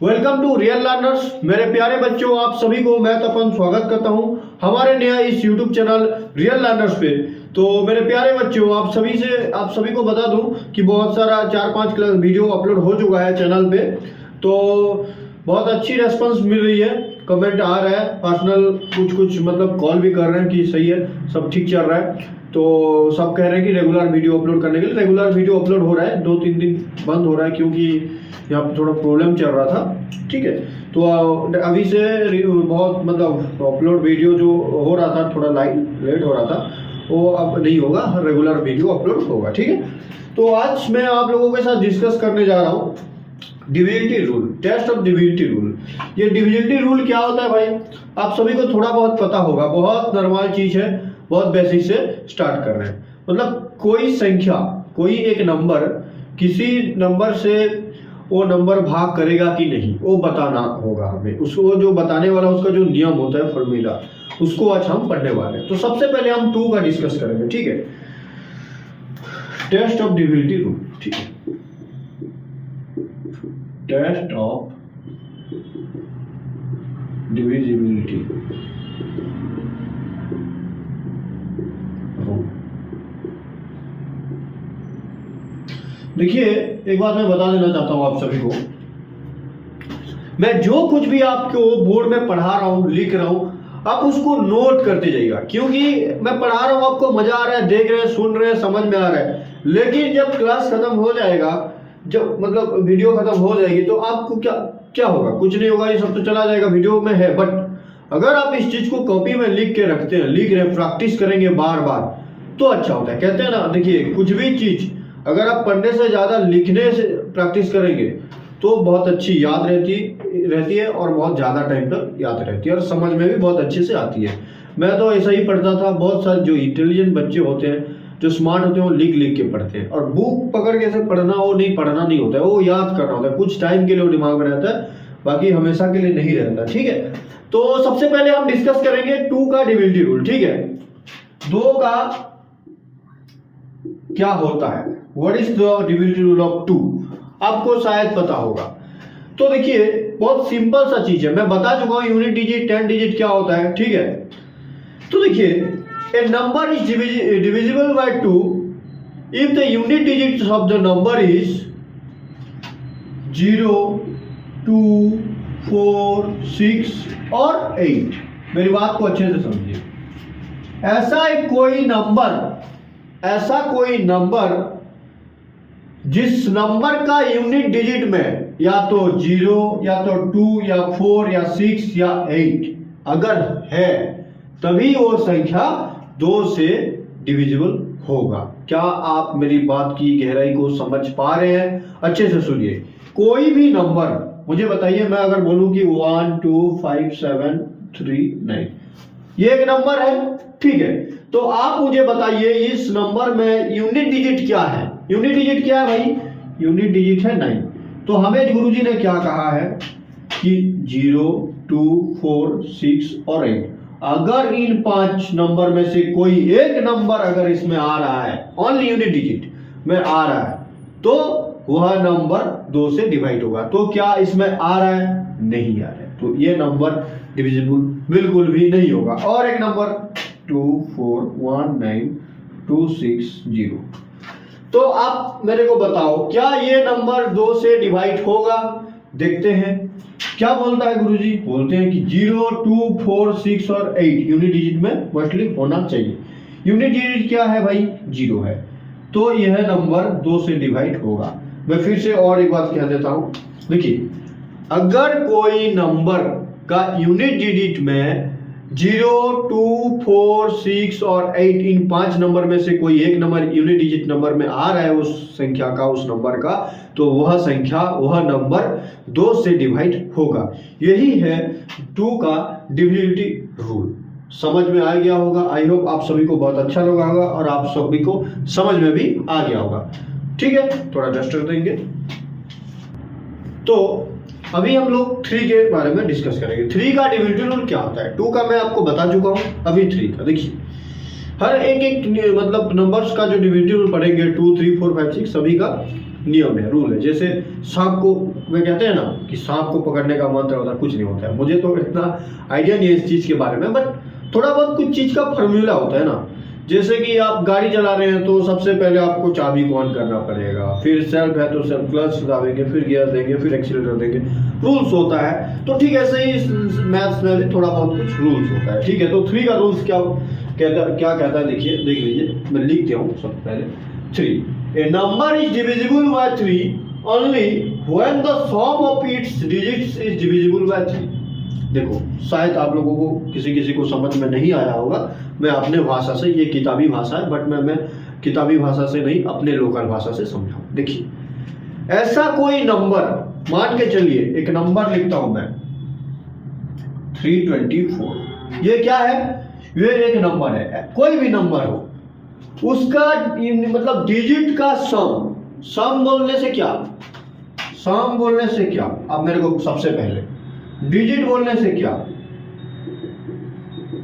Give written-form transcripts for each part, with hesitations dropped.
Welcome to real learners. मेरे प्यारे बच्चों, आप सभी को मैं तपन स्वागत करता हूं हमारे नया इस यूट्यूब चैनल रियल लर्नर्स पे। तो मेरे प्यारे बच्चों, आप सभी को बता दूं कि बहुत सारा 4-5 वीडियो अपलोड हो चुका है चैनल पे। तो बहुत अच्छी रेस्पॉन्स मिल रही है, कमेंट आ रहा है, पर्सनल कुछ मतलब कॉल भी कर रहे हैं कि सही है, सब ठीक चल रहा है। तो सब कह रहे हैं कि रेगुलर वीडियो अपलोड करने के लिए। रेगुलर वीडियो अपलोड हो रहा है, 2-3 दिन बंद हो रहा है क्योंकि यहाँ पे थोड़ा प्रॉब्लम चल रहा था। ठीक है, तो अभी से बहुत मतलब अपलोड वीडियो जो हो रहा था, थोड़ा लेट हो रहा था, वो अब नहीं होगा, रेगुलर वीडियो अपलोड होगा। ठीक है, तो आज मैं आप लोगों के साथ डिस्कस करने जा रहा हूँ divisibility rule, test of divisibility rule. ये डिविजिबिलिटी रूल क्या होता है भाई, आप सभी को थोड़ा बहुत पता होगा, बहुत नॉर्मल चीज है, बहुत बेसिक से स्टार्ट कर रहे हैं। मतलब कोई संख्या, कोई एक नंबर किसी नंबर से वो नंबर भाग करेगा कि नहीं, वो बताना होगा हमें। उसको जो बताने वाला, उसका जो नियम होता है, फॉर्मूला, उसको आज हम पढ़ने वाले हैं। तो सबसे पहले हम 2 का डिस्कस करेंगे। ठीक है, टेस्ट ऑफ डिविजिबिलिटी रूल। ठीक है, टेस्ट ऑफ डिविजिबिलिटी रूल। देखिए, एक बात मैं बता देना चाहता हूं आप सभी को, मैं जो कुछ भी आपको बोर्ड में पढ़ा रहा हूं, लिख रहा हूं, आप उसको नोट करते जाइएगा। क्योंकि मैं पढ़ा रहा हूं, आपको मजा आ रहा है, देख रहे हैं, सुन रहे हैं, समझ में आ रहा है, लेकिन जब क्लास खत्म हो जाएगा, जब मतलब वीडियो खत्म हो जाएगी, तो आपको क्या होगा? कुछ नहीं होगा, ये सब तो चला जाएगा, वीडियो में है। बट अगर आप इस चीज को कॉपी में लिख के रखते हैं, लिख रहे हैं, प्रैक्टिस करेंगे बार बार, तो अच्छा होता है। कहते हैं ना, देखिए, कुछ भी चीज अगर आप पढ़ने से ज्यादा लिखने से प्रैक्टिस करेंगे तो बहुत अच्छी याद रहती है और बहुत ज्यादा टाइम तक याद रहती है और समझ में भी बहुत अच्छे से आती है। मैं तो ऐसा ही पढ़ता था। बहुत सारे जो इंटेलिजेंट बच्चे होते हैं, जो स्मार्ट होते हैं, वो लिख के पढ़ते हैं। और बुक पकड़ के से पढ़ना पढ़ना नहीं होता है, वो याद करना होता है। कुछ टाइम के लिए वो दिमाग में रहता है, बाकी हमेशा के लिए नहीं रहता। ठीक है, तो सबसे पहले हम डिस्कस करेंगे 2 का डिविजिबिलिटी रूल। ठीक है, 2 का क्या होता है, what is the divisibility rule of 2, आपको शायद पता होगा। तो देखिए, बहुत सिंपल सा चीज है, मैं बता चुका हूं, यूनिट डिजिट, 10 डिजिट क्या होता है। ठीक है, तो देखिए, a number is divisible by 2 if the unit digit of the number is 0, 2, 4, 6 और 8। मेरी बात को अच्छे से समझिए। ऐसा कोई नंबर जिस नंबर का यूनिट डिजिट में या तो 0 या तो 2 या 4 या 6 या 8 अगर है, तभी वो संख्या 2 से डिविजिबल होगा। क्या आप मेरी बात की गहराई को समझ पा रहे हैं? अच्छे से सुनिए। कोई भी नंबर मुझे बताइए, मैं अगर बोलूं कि 1 2 5 7 3 9, ये एक नंबर है। ठीक है, तो आप मुझे बताइए, इस नंबर में यूनिट डिजिट क्या है? यूनिट डिजिट क्या है भाई? यूनिट डिजिट है 9। तो हमें गुरुजी ने क्या कहा है कि 0, 2, 4, 6 और 8, अगर इन 5 नंबर में से कोई एक नंबर अगर इसमें आ रहा है, ओनली यूनिट डिजिट में आ रहा है, तो वह नंबर 2 से डिवाइड होगा। तो क्या इसमें आ रहा है? नहीं आ रहा है, तो ये नंबर डिविजिबल बिल्कुल भी नहीं होगा। और एक नंबर 2 4 1 9 2 6 0, तो आप मेरे को बताओ, क्या ये नंबर 2 से डिवाइड होगा? देखते हैं क्या बोलता है गुरुजी। बोलते हैं कि 0, 2, 4, 6 और 8 यूनिट डिजिट में मोस्टली होना चाहिए। यूनिट डिजिट क्या है भाई? 0 है, तो यह नंबर 2 से डिवाइड होगा। मैं फिर से और एक बात कह देता हूं, देखिए, अगर कोई नंबर का यूनिट डिजिट में 0, 2, 4, 6 और 8, इन 5 नंबर में से कोई एक नंबर यूनिट डिजिट नंबर में आ रहा है, उस संख्या का, उस नंबर का, तो वह नंबर 2 से डिवाइड होगा। यही है 2 का डिविजिबिलिटी रूल। समझ में आ गया होगा। आई होप आप सभी को बहुत अच्छा लगा होगा और आप सभी को समझ में भी आ गया होगा। ठीक है, थोड़ा डस्टर देंगे। तो अभी हम लोग 3 के बारे में डिस्कस करेंगे। 3 का डिविजिबिलिटी रूल क्या होता है? 2 का मैं आपको बता चुका हूं, अभी 3 का देखिए। हर एक मतलब नंबर्स का जो डिविजिबिलिटी रूल पढ़ेंगे, 2, 3, 4, 5, 6 सभी का नियम है, रूल है। जैसे सांप को वे कहते हैं ना कि सांप को पकड़ने का मंत्र होता है, कुछ नहीं होता है। मुझे तो इतना आइडिया नहीं है इस चीज़ के बारे में, बट थोड़ा बहुत कुछ चीज़ का फॉर्मूला होता है ना। जैसे कि आप गाड़ी चला रहे हैं तो सबसे पहले आपको चाबी को ऑन करना पड़ेगा, फिर सेल्फ है तो सेल्फ क्लच दबाएंगे, फिर गियर देंगे, फिर एक्सीलरेटर देंगे, रूल्स होता है। तो ठीक ऐसे ही मैथ्स में भी थोड़ा बहुत कुछ रूल्स होता है, ठीक है। तो 3 का रूल्स क्या कहता है, देखिए देख लीजिए, मैं लिख दिया हूँ सबसे पहले। 3, a number is divisible by 3 only when the sum of its digits is divisible by 3। देखो शायद आप लोगों को किसी को समझ में नहीं आया होगा, मैं अपने भाषा से, ये किताबी भाषा है बट मैं किताबी भाषा से नहीं अपने लोकल भाषा से समझाऊं। देखिए, ऐसा कोई नंबर, मान के चलिए एक नंबर लिखता हूं मैं 324, ये क्या है, ये एक नंबर है, कोई भी नंबर हो, उसका मतलब डिजिट का सम बोलने से क्या, सम बोलने से क्या, अब मेरे को सबसे पहले डिजिट बोलने से क्या,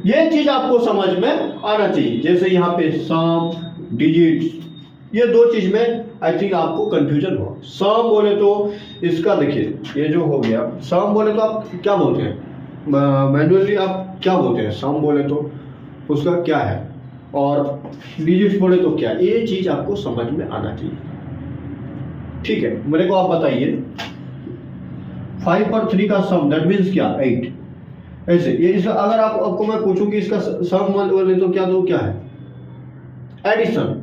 ये चीज आपको समझ में आना चाहिए। जैसे यहाँ पे सम, डिजिट, ये दो चीज में आई थिंक आपको कंफ्यूजन हो। सम बोले तो इसका देखिए, ये जो हो गया सम बोले तो आप क्या बोलते हैं, मैन्युअली आप क्या बोलते हैं, सम बोले तो उसका क्या है, और डिजिट बोले तो क्या, ये चीज आपको समझ में आना चाहिए, ठीक है। मेरे को आप बताइए 5 और 3 का सम दैट मीन्स क्या, 8। ऐसे ये इसका अगर आपको मैं पूछूं कि इसका सम बोले तो क्या है, एडिशन,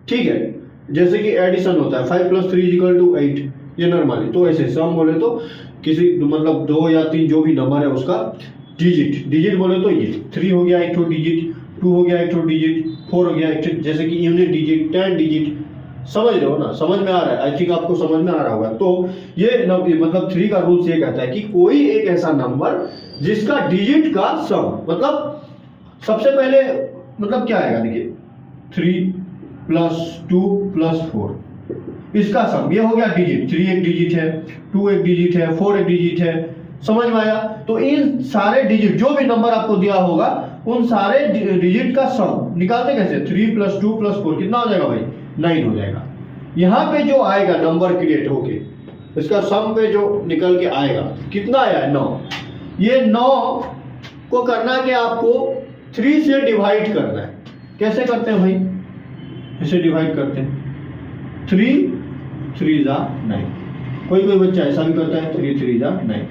ठीक है। जैसे कि एडिशन होता है 5 + 3 = 8, ये नॉर्मली। तो ऐसे सम बोले तो किसी मतलब 2 या 3 जो भी नंबर है उसका डिजिट बोले तो ये 3 हो गया एक ठो डिजिट, 2 हो गया एक ठो डिजिट, 4 हो गया एक ठो, जैसे कि यूनिट डिजिट, 10 डिजिट, समझ रहे हो ना, समझ में आ रहा है, आई थिंक आपको समझ में आ रहा होगा। तो ये मतलब 3 का रूल्स ये कहता है कि कोई एक ऐसा नंबर जिसका डिजिट का सम, मतलब सबसे पहले मतलब क्या आएगा, देखिए 3 + 2 + 4, इसका सम, ये हो गया डिजिट, 3 एक डिजिट है, 2 एक डिजिट है, 4 एक डिजिट है, समझ में आया। तो इन सारे डिजिट जो भी नंबर आपको दिया होगा उन सारे डिजिट का सम निकालते कैसे, 3 + 2 + 4 कितना हो जाएगा भाई, 9 हो जाएगा। यहाँ पे जो आएगा नंबर क्रिएट होके, इसका सम पे जो निकल के आएगा कितना आया, 9। ये 9 को करना कि आपको 3 से डिवाइड करना है। कैसे करते हैं भाई, इसे डिवाइड करते हैं, 3 3 जा 9, कोई बच्चा ऐसा भी करता है, 3 3 जा 9,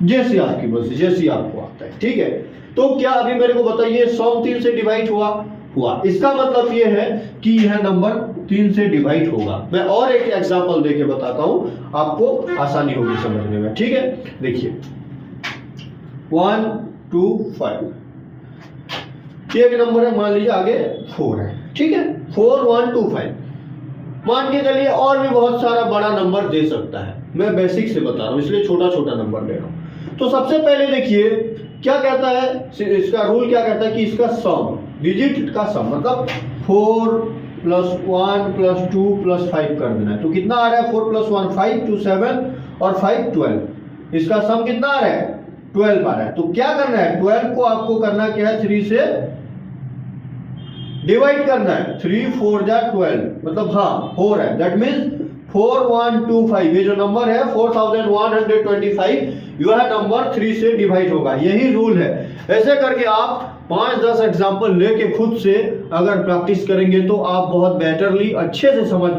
जैसे आपकी बस, जैसे आपको आता है, ठीक है। तो क्या अभी मेरे को बताइए सम 3 से डिवाइड हुआ, इसका मतलब ये है कि यह नंबर 3 से डिवाइड होगा। मैं और एक एग्जांपल देके बताता हूं, आपको आसानी होगी समझने में, ठीक है। देखिए 1 2 5, ये एक नंबर है, मान लीजिए आगे 4 है, ठीक है, 4 1 2 5, मान के चलिए और भी बहुत सारा बड़ा नंबर दे सकता है, मैं बेसिक से बता रहा हूं इसलिए छोटा छोटा नंबर ले रहा हूं। तो सबसे पहले देखिए क्या कहता है, इसका रूल क्या कहता है कि इसका सम, डिजिट का सम, मतलब 4 + 1 + 2 + 5 कर देना है। तो कितना आ रहा है, 4 + 1 5, 2 7 और 5 12, इसका सम कितना आ रहा है, 12 आ रहा है। तो क्या करना है, 12 को आपको करना क्या है, 3 से डिवाइड करना है, 3 4 जा 12, मतलब हाँ 4 है, दैट मीन्स 4125, ये जो नंबर है 4125, यह नंबर 3 से डिवाइड होगा, यही रूल है। ऐसे करके आप 5-10 एग्जाम्पल लेके खुद से अगर प्रैक्टिस करेंगे तो आप बहुत बेटरली अच्छे से समझ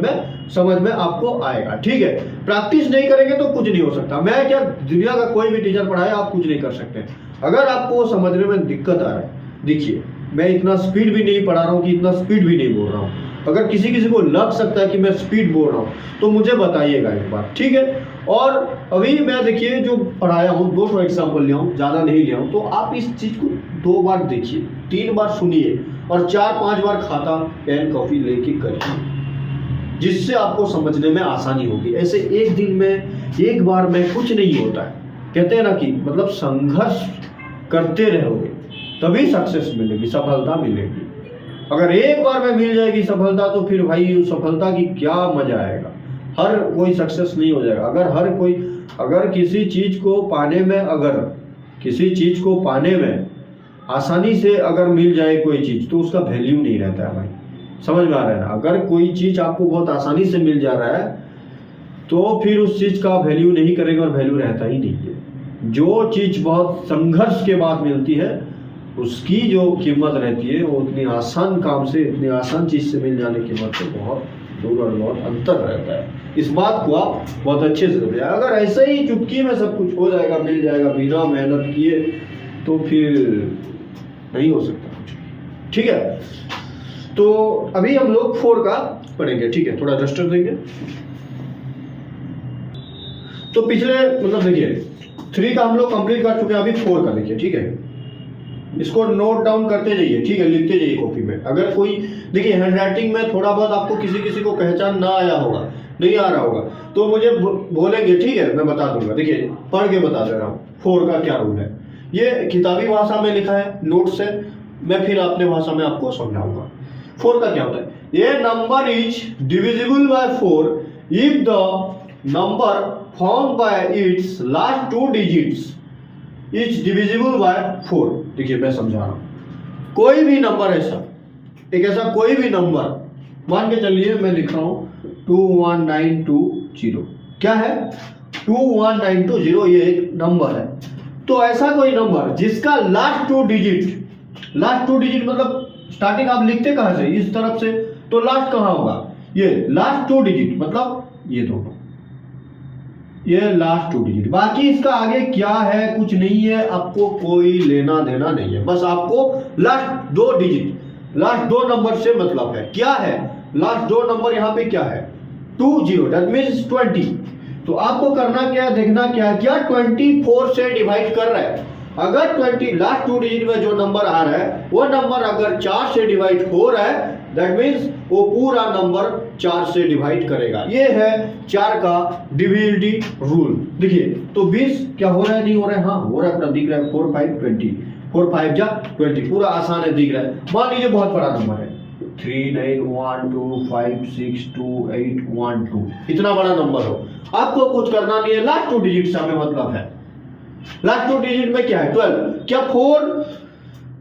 में आपको आएगा, ठीक है। प्रैक्टिस नहीं करेंगे तो कुछ नहीं हो सकता। मैं क्या, दुनिया का कोई भी टीचर पढ़ाए आप कुछ नहीं कर सकते। अगर आपको समझने में दिक्कत आ रहा है, देखिए मैं इतना स्पीड भी नहीं पढ़ा रहा हूँ कि इतना स्पीड भी नहीं बोल रहा हूँ। अगर किसी को लग सकता है कि मैं स्पीड बोल रहा हूँ तो मुझे बताइएगा एक बार, ठीक है। और अभी मैं देखिए जो पढ़ाया हूँ 2 एग्जाम्पल लिया हूँ, ज़्यादा नहीं लिया हूँ, तो आप इस चीज़ को 2 बार देखिए, 3 बार सुनिए और 4-5 बार खाता पेन कॉपी लेके करिए, जिससे आपको समझने में आसानी होगी। ऐसे एक दिन में एक बार में कुछ नहीं होता है, कहते हैं ना कि मतलब संघर्ष करते रहोगे तभी सक्सेस मिलेगी, सफलता मिलेगी। अगर एक बार में मिल जाएगी सफलता तो फिर भाई सफलता की क्या मजा आएगा। हर कोई सक्सेस नहीं हो जाएगा। अगर किसी चीज को पाने में आसानी से अगर मिल जाए कोई चीज तो उसका वैल्यू नहीं रहता है भाई, समझ में आ रहा है ना। अगर कोई चीज आपको बहुत आसानी से मिल जा रहा है तो फिर उस चीज़ का वैल्यू नहीं करेंगे और वैल्यू रहता ही नहीं है। जो चीज़ बहुत संघर्ष के बाद मिलती है उसकी जो कीमत रहती है वो उतनी आसान काम से, इतनी आसान चीज़ से मिल जाने की कीमत से बहुत दूर और बहुत अंतर रहता है। इस बात को आप बहुत अच्छे से समझें। अगर ऐसे ही चुटकी में सब कुछ हो जाएगा, मिल जाएगा बिना मेहनत किए, तो फिर नहीं हो सकता कुछ। ठीक है, तो अभी हम लोग 4 का पढ़ेंगे। ठीक है, थोड़ा रजिस्टर देंगे। तो पिछले मतलब देखिए 3 का हम लोग कंप्लीट कर चुके हैं, अभी 4 का देखिए। ठीक है, इसको नोट डाउन करते जाइए। ठीक है, लिखते जाइए कॉपी में। अगर कोई देखिए हैंड राइटिंग में थोड़ा बहुत आपको किसी को पहचान ना आया होगा, नहीं आ रहा होगा, तो मुझे बोलेंगे। ठीक है, मैं बता दूंगा। देखिए पढ़ के बता दे रहा हूँ 4 का क्या रूल है। ये किताबी भाषा में लिखा है, नोट से मैं फिर अपने भाषा में आपको समझाऊंगा। 4 का क्या होता है? ये number is divisible bye 4 if the number found by it's last 2 digits is divisible bye 4। देखिए मैं समझा रहा हूं। कोई भी नंबर ऐसा, एक ऐसा कोई भी नंबर मान के चलिए, मैं लिख रहा हूं 21920। क्या है? 21920, ये एक नंबर है। तो ऐसा कोई नंबर जिसका लास्ट 2 डिजिट मतलब स्टार्टिंग आप लिखते कहां से? इस तरफ से, तो लास्ट कहां होगा? ये लास्ट 2 डिजिट मतलब ये दोनों, ये लास्ट 2 डिजिट। बाकी इसका आगे क्या है कुछ नहीं है, आपको कोई लेना देना नहीं है। बस आपको लास्ट 2 डिजिट, लास्ट 2 नंबर से मतलब है। क्या है लास्ट 2 नंबर? यहाँ पे क्या है? 20, दैट मीन्स 20। तो आपको करना क्या है, देखना क्या है, क्या 24 से डिवाइड कर रहा है। अगर 20 लास्ट 2 डिजिट में जो नंबर आ रहा है वो नंबर अगर 4 से डिवाइड हो रहा है, दैट मीन्स वो पूरा नंबर 4 से डिवाइड करेगा। ये है 4 का डिविजिबिलिटी रूल। देखिए तो 20 क्या हो रहा है, नहीं हो रहा है? हाँ हो रहा है, अपना दिख रहा है। 4 5 20, 4 5 जा 20, पूरा आसान है, दिख रहा है। मान लीजिए बहुत बड़ा नंबर है 3912562812, इतना बड़ा नंबर हो, आपको कुछ करना नहीं है। लास्ट 2 डिजिट से हमें मतलब है। लास्ट 2 डिजिट में क्या है? 12। क्या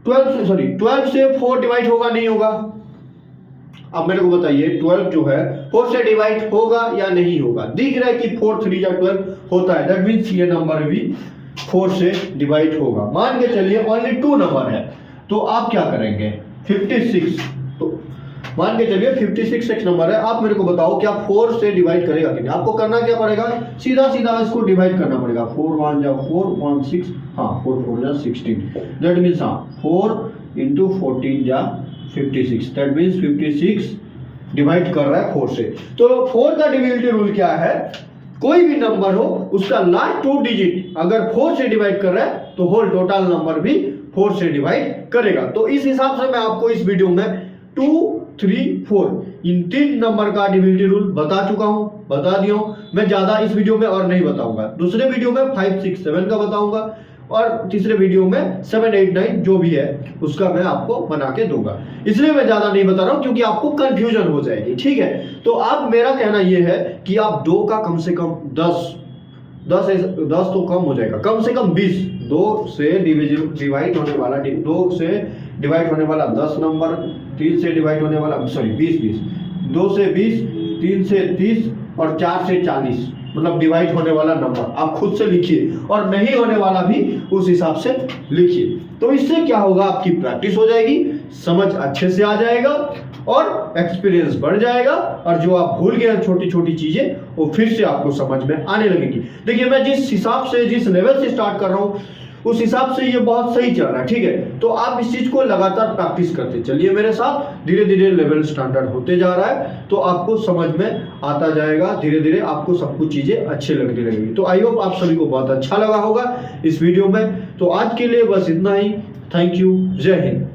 12 से 4 डिवाइड होगा, नहीं होगा? अब मेरे को बताइए 12 जो है 4 से डिवाइड होगा या नहीं होगा? दिख रहा है कि 4 3 या 12 होता है, दैट मीन्स ये नंबर भी 4 से डिवाइड होगा। मान के चलिए ओनली 2 नंबर है, तो आप क्या करेंगे? 56। तो मान के चलिए 56 एक नंबर है, आप मेरे को बताओ क्या 4 से डिवाइड करेगा कि नहीं? आपको करना क्या पड़ेगा? सीधा सीधा इसको डिवाइड करना पड़ेगा। 4 1 जा 4 1 6, हाँ 4 4 जा 16, दैट मीन्स हाँ 4 इंटू 14 जा 56, दैट मीन्स 56 डिवाइड कर रहा है 4 से। तो 4 का डिविजिबिलिटी रूल क्या है? कोई भी नंबर हो उसका लास्ट 2 डिजिट अगर 4 से डिवाइड कर रहा है तो होल टोटल नंबर भी 4 से डिवाइड करेगा। तो इस हिसाब से मैं आपको इस वीडियो में 2 3 4 इन 3 नंबर का डिविजिबिलिटी रूल बता चुका हूं, बता दिया हूं। मैं ज्यादा इस वीडियो में और नहीं बताऊंगा। दूसरे वीडियो में 5 6 7 का बताऊंगा और तीसरे वीडियो में 7 8 9 जो भी है उसका मैं आपको बना के दूंगा। इसलिए मैं ज्यादा नहीं बता रहा हूं क्योंकि आपको कंफ्यूजन हो जाएगी। ठीक है, तो अब मेरा कहना यह है कि आप 2 का कम से कम 10 तो कम हो जाएगा, कम से कम 20 2 से डिवाइड होने वाला 2 से डिवाइड होने वाला 10 नंबर, 3 से डिवाइड होने वाला 20 2 से 20, 3 से 30 और 4 से 40 मतलब डिवाइड होने वाला नंबर आप खुद से लिखिए और नहीं होने वाला भी उस हिसाब से लिखिए। तो इससे क्या होगा, आपकी प्रैक्टिस हो जाएगी, समझ अच्छे से आ जाएगा और एक्सपीरियंस बढ़ जाएगा और जो आप भूल गए छोटी छोटी चीजें वो फिर से आपको समझ में आने लगेगी। देखिए मैं जिस हिसाब से जिस लेवल से स्टार्ट कर रहा हूँ उस हिसाब से ये बहुत सही चल रहा है। ठीक है, तो आप इस चीज को लगातार प्रैक्टिस करते चलिए मेरे साथ, धीरे धीरे लेवल स्टैंडर्ड होते जा रहा है तो आपको समझ में आता जाएगा, धीरे धीरे आपको सब कुछ चीजें अच्छे लगने लगेगी। तो आई होप आप सभी को बहुत अच्छा लगा होगा इस वीडियो में। तो आज के लिए बस इतना ही। थैंक यू, जय हिंद।